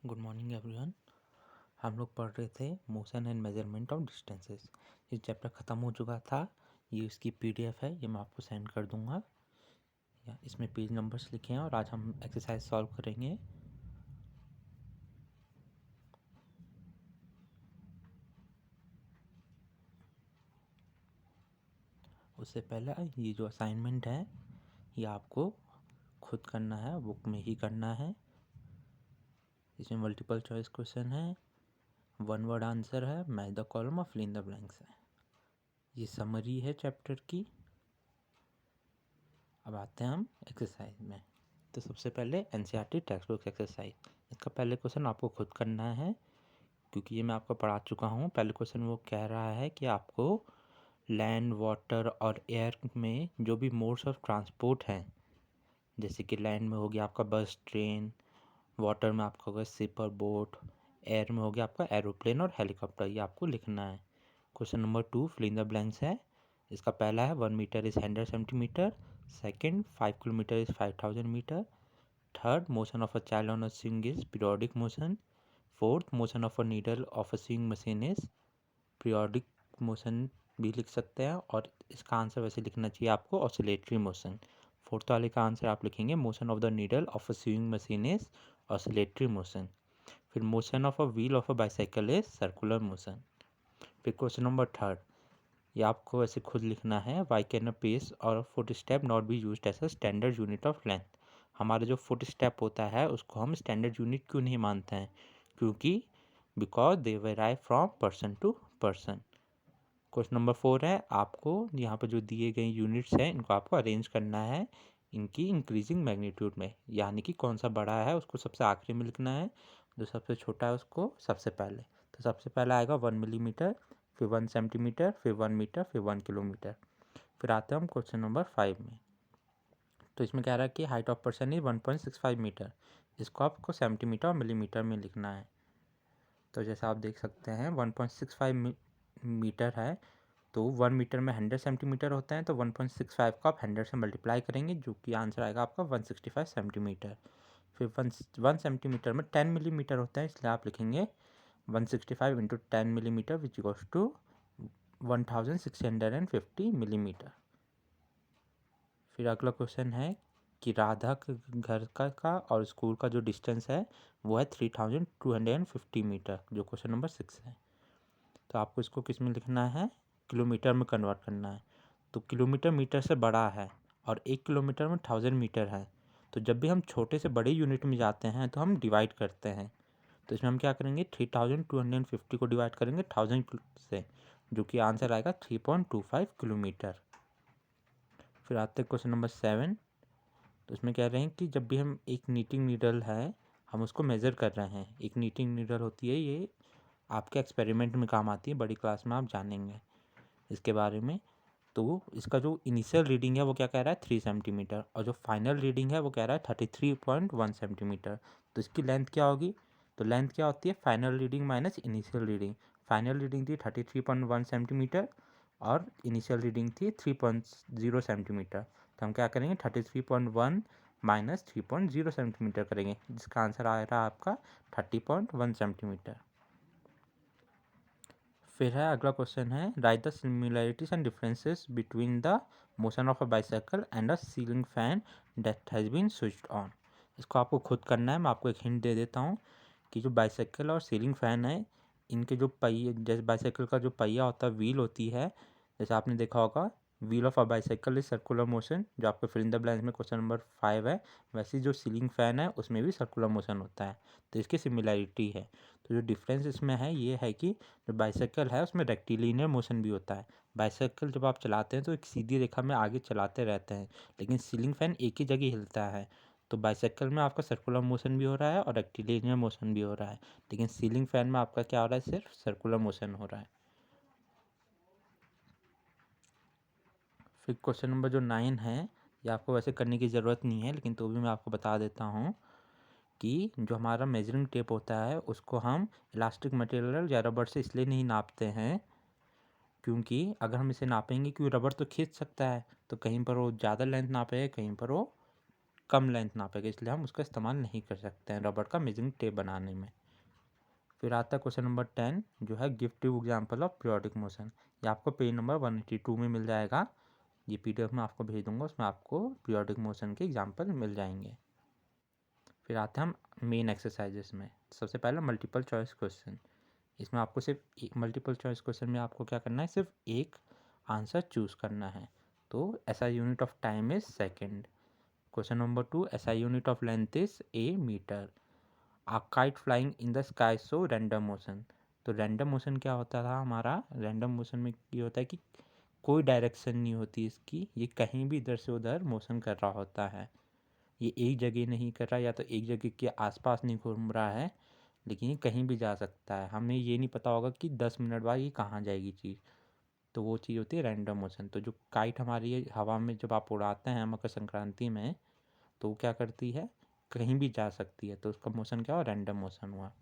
Good morning everyone. हम लोग पढ़ रहे थे motion and measurement of distances. ये चैप्टर ख़त्म हो चुका था। ये इसकी पीडीएफ है, ये मैं आपको सेंड कर दूंगा। या इसमें पेज नंबर्स लिखे हैं और आज हम एक्सरसाइज सॉल्व करेंगे। उससे पहले ये जो असाइनमेंट है ये आपको खुद करना है, बुक में ही करना है। इसमें मल्टीपल चॉइस क्वेश्चन है, वन वर्ड आंसर है, मैच द कॉलम और फिल इन द ब्लैंक्स है। ये समरी है चैप्टर की। अब आते हैं हम एक्सरसाइज में। तो सबसे पहले एनसीईआरटी टेक्स्ट बुक एक्सरसाइज, इसका पहले क्वेश्चन आपको खुद करना है क्योंकि ये मैं आपको पढ़ा चुका हूँ। पहले क्वेश्चन वो कह रहा है कि आपको लैंड, वाटर और एयर में जो भी मोड्स ऑफ ट्रांसपोर्ट हैं, जैसे कि लैंड में हो गया आपका बस, ट्रेन, वाटर में आपका होगा शिप और बोट, एयर में हो गया आपका एरोप्लेन और हेलीकॉप्टर, ये आपको लिखना है। Question number 2 fill in the blanks है। इसका पहला है 1 metre is 100 centimetre, second 5 kilometre is 5000 metre, third motion of a child on a swing is periodic motion, fourth motion of a needle of a swing machine is periodic motion भी लिख सकते हैं। और इसका आंसर वैसे लिखना चाहिए आपको ऑसिलेटरी मोशन। फोर्थ वाले का आंसर आप लिखेंगे motion of the needle of a swing machine is oscillatory motion. फिर motion of a wheel of a bicycle is circular motion. फिर क्वेश्चन नंबर थर्ड, ये आपको ऐसे खुद लिखना है, वाई कैन अ पेस और foot step not be used as a standard unit of length. हमारा जो फुट स्टेप होता है उसको हम स्टैंडर्ड यूनिट क्यों नहीं मानते हैं? क्योंकि because they vary from person to person. Question number 4 है, आपको यहाँ पर जो दिए गए यूनिट्स हैं इनको आपको अरेंज करना है इनकी इंक्रीजिंग मैग्नीट्यूड में, यानी कि कौन सा बड़ा है उसको सबसे आखिरी में लिखना है, जो सबसे छोटा है उसको सबसे पहले। तो सबसे पहला आएगा 1 मिलीमीटर, फिर 1 सेंटीमीटर, फिर 1 मीटर, फिर 1 किलोमीटर। फिर आते हैं हम क्वेश्चन नंबर 5 में। तो इसमें कह रहा है कि height of person is 1.65 metre, इसको आपको सेंटीमीटर और मिलीमीटर में लिखना है। तो जैसा आप देख सकते हैं 1.65 मीटर है, तो 1 मीटर में 100 सेंटीमीटर होता है, तो 1.65 को आप 100 से मल्टीप्लाई करेंगे जो कि आंसर आएगा आपका 165 सेंटीमीटर। फिर 1 सेंटीमीटर में 10 मिलीमीटर होता है, इसलिए आप लिखेंगे 165 into 10 millimetre which equals to 1650 millimetre. फिर अगला क्वेश्चन है कि राधा के घर का और स्कूल का जो डिस्टेंस है वो है 3250 मीटर, जो क्वेश्चन नंबर 6 है। तो आपको इसको किस में लिखना है? किलोमीटर में कन्वर्ट करना है। तो किलोमीटर मीटर से बड़ा है और 1 किलोमीटर में 1000 मीटर है, तो जब भी हम छोटे से बड़े यूनिट में जाते हैं तो हम डिवाइड करते हैं। तो इसमें हम क्या करेंगे, 3250 को डिवाइड करेंगे 1000 से, जो कि आंसर आएगा 3.25 किलोमीटर। फिर आते हैं क्वेश्चन नंबर 7। तो इसमें कह रहे हैं कि जब भी हम एक नीटिंग नीडल है हम उसको मेज़र कर रहे हैं, एक नीटिंग नीडल होती है, ये आपके एक्सपेरिमेंट में काम आती है, बड़ी क्लास में आप जानेंगे इसके बारे में। तो इसका जो इनिशियल रीडिंग है वो क्या कह रहा है 3 सेंटीमीटर, और जो फाइनल रीडिंग है वो कह रहा है 33.1 सेंटीमीटर। तो इसकी लेंथ क्या होगी? तो लेंथ क्या होती है? Final reading minus initial reading. Final reading थी 33.1 सेंटीमीटर और इनिशियल रीडिंग थी 3.0 सेंटीमीटर। तो हम क्या करेंगे 33.1 माइनस 3.0 सेंटीमीटर करेंगे, जिसका आंसर आ रहा है आपका 30.1 सेंटीमीटर। फिर है अगला क्वेश्चन है, write the similarities and differences between the motion of a bicycle and a ceiling fan that has been switched on. इसको आपको खुद करना है। मैं आपको एक हिंट दे देता हूँ कि जो बाइसाइकिल और सीलिंग फैन है इनके जो पहिए, जैसे बाइसाइकिल का जो पहिया होता है, व्हील होती है, जैसे आपने देखा होगा wheel of a bicycle is circular motion, जो आपके फिल इन द ब्लैंक्स में क्वेश्चन नंबर 5 है। वैसे जो सीलिंग फैन है उसमें भी सर्कुलर मोशन होता है, तो इसकी सिमिलैरिटी है। तो जो डिफरेंस इसमें है ये है कि जो बाइसाइकिल है उसमें रेक्टिलिनियर मोशन भी होता है। बाइसाइकिल जब आप चलाते हैं तो एक सीधी रेखा में आगे चलाते रहते हैं, लेकिन सीलिंग फैन एक ही जगह हिलता है। तो बाइसाइकिल में आपका सर्कुलर मोशन भी हो रहा है और रेक्टिलिनियर मोशन भी हो रहा है, लेकिन सीलिंग फैन में आपका क्या हो रहा है, सिर्फ सर्कुलर मोशन हो रहा है। फिर क्वेश्चन नंबर जो 9 है, ये आपको वैसे करने की ज़रूरत नहीं है, लेकिन तो भी मैं आपको बता देता हूँ कि जो हमारा मेजरिंग टेप होता है उसको हम इलास्टिक मटेरियल या रबर से इसलिए नहीं नापते हैं क्योंकि अगर हम इसे नापेंगे, क्योंकि रबर तो खींच सकता है, तो कहीं पर वो ज़्यादा लेंथ नापेगा, कहीं पर वो कम लेंथ नापेगा, इसलिए हम उसका इस्तेमाल नहीं कर सकते हैं रबड़ का मेजरिंग टेप बनाने में। फिर आता है क्वेश्चन नंबर 10 जो है गिफ्टिव एग्जाम्पल ऑफ पीरियोडिक मोशन। ये आपको पेज नंबर 182 में मिल जाएगा। ये PDF में आपको भेज दूंगा, उसमें आपको पीरियोडिक मोशन के एग्जाम्पल मिल जाएंगे। फिर आते हैं हम मेन एक्सरसाइजेस में। सबसे पहले मल्टीपल चॉइस क्वेश्चन। इसमें आपको सिर्फ मल्टीपल चॉइस क्वेश्चन में आपको क्या करना है, सिर्फ एक आंसर चूज करना है। तो SI unit of time is second. Question number 2, SI unit of length is A metre. A kite flying in the sky so random motion. तो रैंडम मोशन क्या होता था हमारा, रैंडम मोशन में ये होता है कि कोई डायरेक्शन नहीं होती इसकी, ये कहीं भी इधर से उधर मोशन कर रहा होता है। ये एक जगह नहीं कर रहा, या तो एक जगह के आसपास नहीं घूम रहा है, लेकिन ये कहीं भी जा सकता है। हमें ये नहीं पता होगा कि 10 मिनट बाद ये कहाँ जाएगी चीज़, तो वो चीज़ होती है रैंडम मोशन। तो जो काइट हमारी हवा में जब आप उड़ाते हैं मकर संक्रांति में, तो वो क्या करती है, कहीं भी जा सकती है, तो उसका मोशन क्या हुआ, रैंडम मोशन हुआ।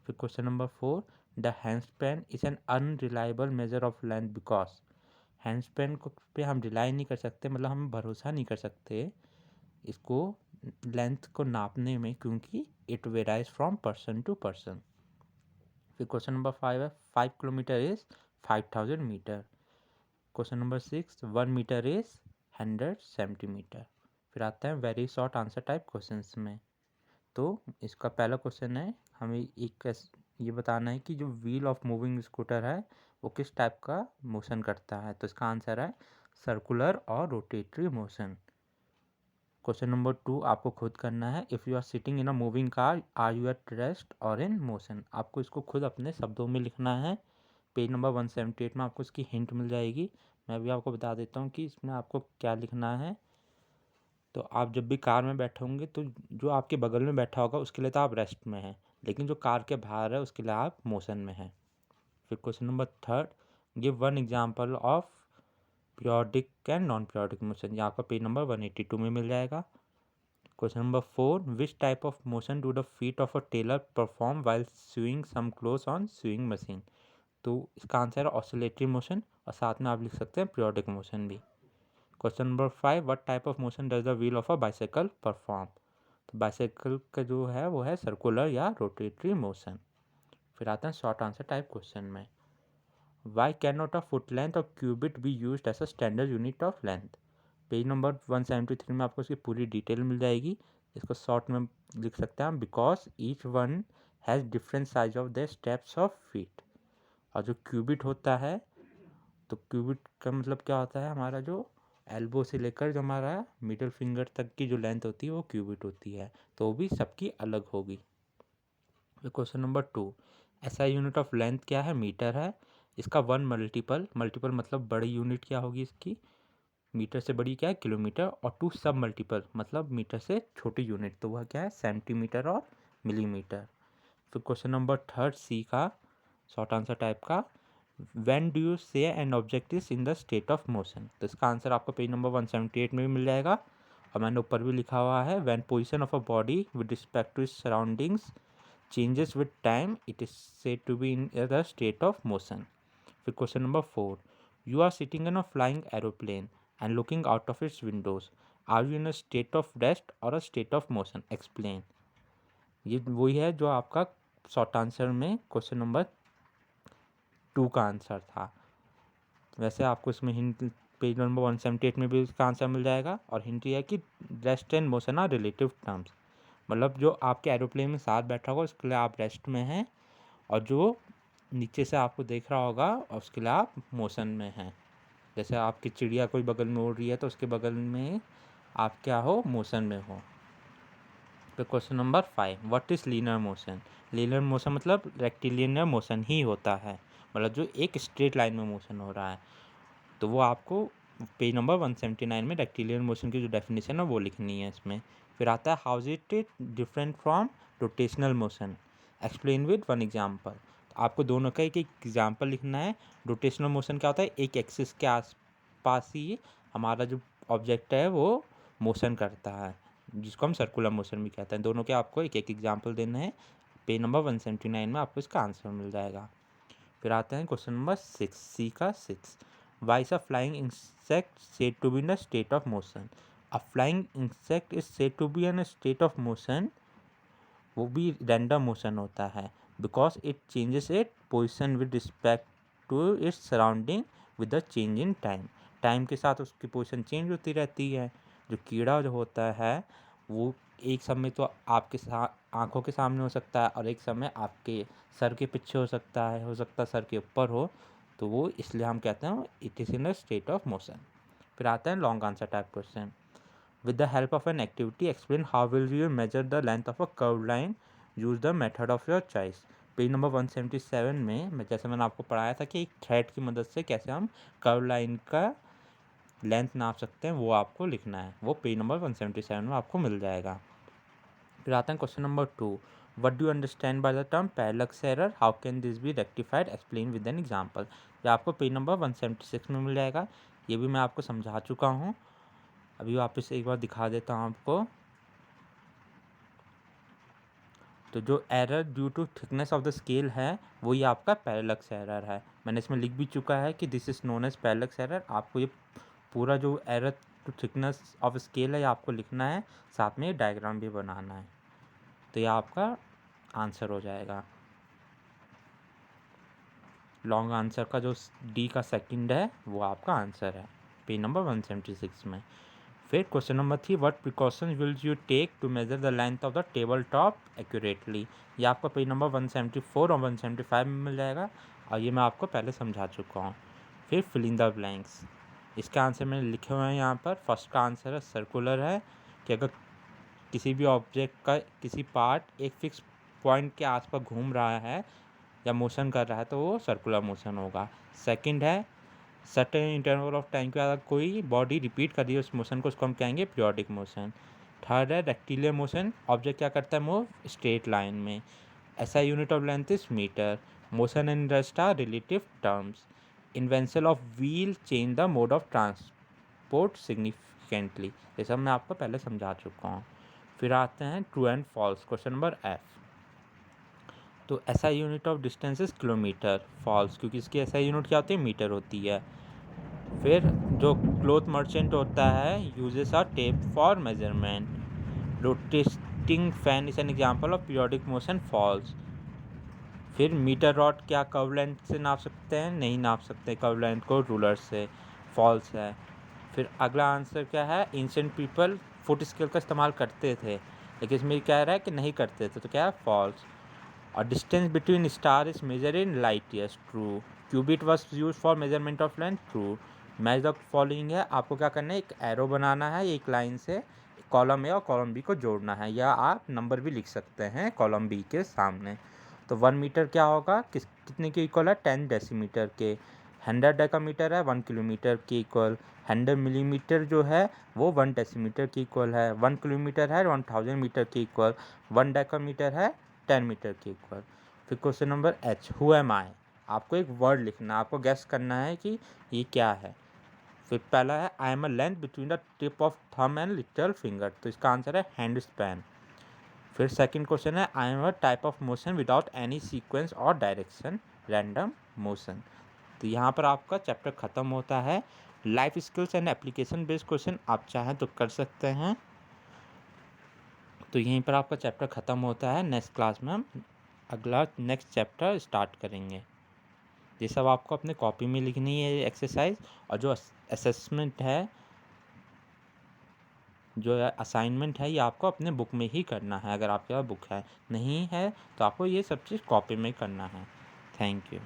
फिर question number 4, the handspan is an unreliable measure of length because. Handspan को पे हम रिलाई नहीं कर सकते, मतलब हम भरोसा नहीं कर सकते इसको लेंथ को नापने में, क्योंकि it varies from person to person. फिर क्वेश्चन नंबर 5 है 5 kilometre is 5000 metre. Question number 6, 1 metre is 100 centimetre. फिर आता है very short answer type questions में। तो इसका पहला क्वेश्चन है, हमें ये बताना है कि जो व्हील ऑफ मूविंग स्कूटर है वो किस टाइप का मोशन करता है। तो इसका आंसर है सर्कुलर और रोटेटरी मोशन। क्वेश्चन नंबर 2 आपको खुद करना है, if you are sitting in a moving car are you at rest और इन मोशन। आपको इसको खुद अपने शब्दों में लिखना है। पेज नंबर 178 में आपको इसकी हिंट मिल जाएगी। मैं भी आपको बता देता हूँ कि इसमें आपको क्या लिखना है। तो आप जब भी कार में बैठे होंगे तो जो आपके बगल में बैठा होगा उसके लिए तो आप रेस्ट में हैं, लेकिन जो कार के बाहर है उसके लिए आप मोशन में हैं। फिर question number 3, give one example of periodic and non periodic motion. ये आपका पेज नंबर 182 में मिल जाएगा। Question number 4, which type of motion do the feet of a tailor perform while sewing some clothes on sewing machine. तो इसका answer है oscillatory motion, और साथ में आप लिख सकते हैं पीरियोडिक मोशन भी। Question number 5, what type of motion does the wheel of a bicycle perform. तो बाइसाइकिल का जो है वो है सर्कुलर या रोटेटरी मोशन। फिर आते हैं शॉर्ट आंसर टाइप क्वेश्चन में। Why can not a foot length और cubit be used as a standard unit of length. Page number 173 में आपको इसकी पूरी डिटेल मिल जाएगी। इसको शॉर्ट में लिख सकते हैं हम, because each one has different size of the steps of feet. और जो क्यूबिट होता है, तो क्यूबिट का मतलब क्या होता है, हमारा जो एल्बो से लेकर जो हमारा मिडिल फिंगर तक की जो लेंथ होती है वो क्यूबिट होती है, तो वो भी सबकी अलग होगी। क्वेश्चन नंबर 2, ऐसा यूनिट ऑफ लेंथ क्या है, मीटर है। इसका 1 मल्टीपल मतलब बड़ी यूनिट क्या होगी इसकी, मीटर से बड़ी क्या है, किलोमीटर। और 2 सब मल्टीपल मतलब मीटर से छोटी यूनिट, तो वह क्या है, सेंटीमीटर और मिलीमीटर। फिर क्वेश्चन नंबर 3 सी का शॉर्ट आंसर टाइप का, व्हेन डू यू से an object is in the state of motion. तो इसका आंसर आपको पेज नंबर 178 में भी मिल जाएगा, और मैंने ऊपर भी लिखा हुआ है, when position of a body with respect to its surroundings changes with time it is said to be in the state of motion. फिर question number 4, you are sitting in a flying aeroplane and looking out of its windows, are you in a state of rest or a state of motion, explain। ये वही है जो आपका short answer में question number 2 का answer था। वैसे आपको इसमें हिंट पेज नंबर 178 में भी इसका आंसर मिल जाएगा, और हिंट ये है कि rest and motion are relative terms, मतलब जो आपके एरोप्लेन में साथ बैठा होगा उसके लिए आप रेस्ट में हैं, और जो नीचे से आपको देख रहा होगा उसके लिए आप मोशन में हैं। जैसे आपकी चिड़िया कोई बगल में उड़ रही है तो उसके बगल में आप क्या हो, मोशन में हो। तो question number 5, what is linear motion. Linear motion मतलब रेक्टिलिनियर मोशन ही होता है, मतलब जो एक स्ट्रेट लाइन में मोशन हो रहा है। तो वो आपको पेज नंबर 179 में रेक्टिलिनियर मोशन की जो डेफिनेशन है वो लिखनी है इसमें। फिर आता है how is it different from rotational motion, explain with one example. तो आपको दोनों का एक एग्जांपल लिखना है। रोटेशनल मोशन क्या होता है, एक एक्सिस के आसपास ही हमारा जो ऑब्जेक्ट है वो मोशन करता है, जिसको हम सर्कुलर मोशन भी कहते हैं। दोनों के आपको एक एक एग्जाम्पल देना है। पेज नंबर 179 में आपको इसका आंसर मिल जाएगा। फिर आते हैं क्वेश्चन नंबर 6 सी का 6, why is a flying insect said to be in a state of motion. A flying insect is said to be in state of motion, वो भी रैंडम मोशन होता है, because it changes it position with respect to its surrounding with the change in time. Time के साथ उसकी position change होती रहती है। जो कीड़ा जो होता है वो एक समय तो आपके आंखों के सामने हो सकता है और एक समय आपके सर के पीछे हो सकता है सर के ऊपर हो, तो वो इसलिए हम कहते हैं it is in a state of motion. फिर आता है long answer type question. With the help of an activity explain how will you major the length of a curve line, use the method of your choice. Page number 177 में जैसे मैंने आपको पढ़ाया था कि एक थ्रेड की मदद से कैसे हम कर्व लाइन का लेंथ नाप सकते हैं, वो आपको लिखना है। वो पेज नंबर 177 में आपको मिल जाएगा। फिर आता है question number 2, what do you understand by the term parallax error, how can this be rectified, explain with an example. ये आपको पेज नंबर 176 में मिल जाएगा। ये भी मैं आपको समझा चुका हूँ, अभी वापस एक बार दिखा देता हूँ आपको। तो जो error due to thickness of the scale है वो ये आपका पैरेलक्स एरर है। मैंने इसमें लिख भी चुका है कि this is known as parallax error. आपको ये पूरा जो error due thickness of scale है ये आपको लिखना है, साथ में डायग्राम भी बनाना है। तो ये आपका आंसर हो जाएगा। लॉन्ग आंसर का जो डी का सेकंड है वो आपका आंसर है पेज नंबर 176 में। फिर question number 3, what precautions will you take to measure the length of the table top accurately. ये आपका पेज नंबर 174 और 175 में मिल जाएगा और ये मैं आपको पहले समझा चुका हूँ। फिर फिल इन द ब्लैंक्स, इसका आंसर मैंने लिखे हुए हैं यहाँ पर। फर्स्ट का आंसर है सर्कुलर है, कि अगर किसी भी ऑब्जेक्ट का किसी पार्ट एक फिक्स पॉइंट के आसपास घूम रहा है या मोशन कर रहा है तो वो सर्कुलर मोशन होगा। सेकंड है सर्टेन इंटरवल ऑफ टाइम के बाद कोई बॉडी रिपीट कर रही है उस मोशन को, उसको हम कहेंगे पीरियोडिक मोशन। थर्ड है रेक्टिलियर मोशन, ऑब्जेक्ट क्या करता है मूव स्ट्रेट लाइन में। SI unit of length is metre. Motion and rest are relative terms. Invention of wheel change the mode of transport significantly. ये सब मैं आपको पहले समझा चुका हूँ। फिर आते हैं true and false, question number F. तो SI unit of distance is kilometre, false, क्योंकि इसकी ऐसा यूनिट क्या होती है मीटर होती है। फिर जो क्लोथ मर्चेंट होता है uses a tape for measurement. Rotating fan is an example of periodic motion, false. फिर मीटर रॉड क्या कर्व लेंथ से नाप सकते हैं, नहीं नाप सकते कर्व लेंथ को रूलर से, फॉल्स है। फिर अगला आंसर क्या है, एंशिएंट पीपल फुट स्केल का इस्तेमाल करते थे, लेकिन इसमें कह रहा है कि नहीं करते थे, तो क्या है फॉल्स। और distance between star is measure in light years, true. Cubit was use for measurement of length, true. Match the following है, आपको क्या करना है, एक एरो बनाना है एक लाइन से, कॉलम ए और कॉलम बी को जोड़ना है, या आप नंबर भी लिख सकते हैं कॉलम बी के सामने। तो 1 मीटर क्या होगा, कितने के इक्वल है, 10 डेसीमीटर के। 100 डेकामीटर है 1 किलोमीटर के इक्वल। 100 मिलीमीटर जो है वो 1 डेसीमीटर के इक्वल है। 1 किलोमीटर है 1000 मीटर के इक्वल। 1 डेकामीटर है 10 मीटर के इक्वल। फिर question number H, who am I, आपको एक वर्ड लिखना है, आपको गैस करना है कि ये क्या है। फिर पहला है I am a length between the tip of thumb and little finger, तो इसका आंसर है हैंड स्पैन। फिर सेकंड क्वेश्चन है I am a type of motion without any sequence और डायरेक्शन, रैंडम मोशन। तो यहाँ पर आपका चैप्टर ख़त्म होता है। Life skills and application based question आप चाहें तो कर सकते हैं। तो यहीं पर आपका चैप्टर ख़त्म होता है। नेक्स्ट क्लास में हम अगला नेक्स्ट चैप्टर स्टार्ट करेंगे। ये सब आपको अपने कॉपी में लिखनी है एक्सरसाइज, और जो असेसमेंट है, जो असाइनमेंट है, ये आपको अपने बुक में ही करना है। अगर आपके पास बुक है, नहीं है तो आपको ये सब चीज़ कॉपी में करना है। Thank you.